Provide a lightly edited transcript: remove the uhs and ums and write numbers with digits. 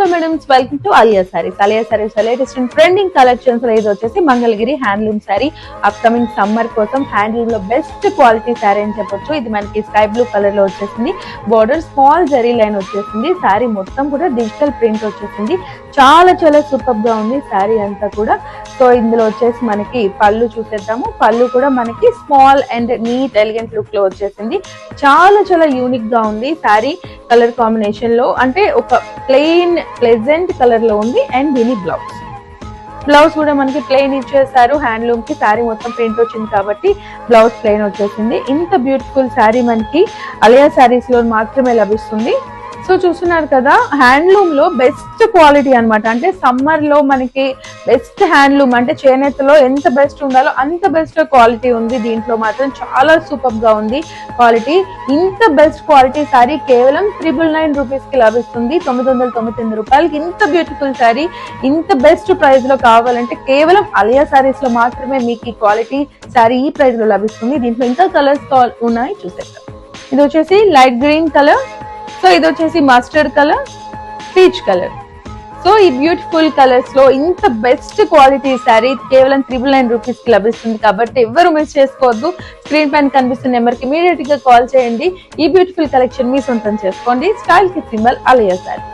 Hello madams, welcome to Alia saris. Alia saris latest trending collections లో ఇది వచ్చేసి Mangalagiri handloom sorry. Upcoming summer కోసం హ్యాండ్లూమ్ లో బెస్ట్ క్వాలిటీ సారీ అని చెప్పొచ్చు. ఇది మనకి స్కై బ్లూ కలర్ లో వచ్చేసింది. బోర్డర్ స్మాల్ జరీ లైన్ వచ్చేసింది. సారీ మొత్తం కూడా డిజిటల్ ప్రింట్ వచ్చేసింది. చాలా చాలా సూపర్ గా ఉంది సారీ అంతా కూడా. సో ఇందులో వచ్చేసి మనకి పళ్ళు చూసేద్దాము. పళ్ళు కూడా మనకి small and neat elegant look లో వచ్చేసింది. చాలా చాలా యూనిక్ గా ఉంది సారీ. కలర్ కాంబినేషన్ లో అంటే ఒక ప్లెయిన్ ప్లెజెంట్ కలర్ లో ఉంది. అండ్ దీని బ్లౌజ్ కూడా మనకి ప్లెయిన్ ఇచ్చేసారు. హ్యాండ్లూమ్ కి శారీ మొత్తం ప్రింట్ వచ్చింది కాబట్టి బ్లౌజ్ ప్లెయిన్ వచ్చేసింది. ఇంత బ్యూటిఫుల్ శారీ మనకి అలియా సారీస్ లో మాత్రమే లభిస్తుంది. సో చూస్తున్నారు కదా, హ్యాండ్లూమ్ లో బెస్ట్ క్వాలిటీ అన్నమాట. అంటే సమ్మర్ లో మనకి బెస్ట్ హ్యాండ్లూమ్ అంటే చేనేతలో ఎంత బెస్ట్ ఉండాలో అంత బెస్ట్ క్వాలిటీ ఉంది. దీంట్లో మాత్రం చాలా సూపర్ గా ఉంది క్వాలిటీ. ఇంత బెస్ట్ క్వాలిటీ సారీ కేవలం 999 రూపీస్ కి లభిస్తుంది. 999 రూపాయలకి ఇంత బ్యూటిఫుల్ సారీ ఇంత బెస్ట్ ప్రైస్ లో కావాలంటే కేవలం అలియా సారీస్ లో మాత్రమే మీకు ఈ క్వాలిటీ సారీ ఈ ప్రైస్ లో లభిస్తుంది. దీంట్లో ఇంకా కలర్స్ ఉన్నాయి చూసేద్దాం. ఇది వచ్చేసి లైట్ గ్రీన్ కలర్, సో ఇది వచ్చేసి mustard colour, peach colour. So ఈ బ్యూటిఫుల్ కలర్స్ లో ఇంత బెస్ట్ క్వాలిటీ సారీ కేవలం 999 రూపీస్ కి లభిస్తుంది కాబట్టి ఎవరు మిస్ చేసుకోవద్దు. స్క్రీన్ పైన కనిపిస్తున్న నెంబర్ కి ఇమీడియట్ గా కాల్ చేయండి. ఈ బ్యూటిఫుల్ కలెక్షన్ మీ సొంతం చేసుకోండి. స్టైల్ కి సింబల్ అలియా సారీ.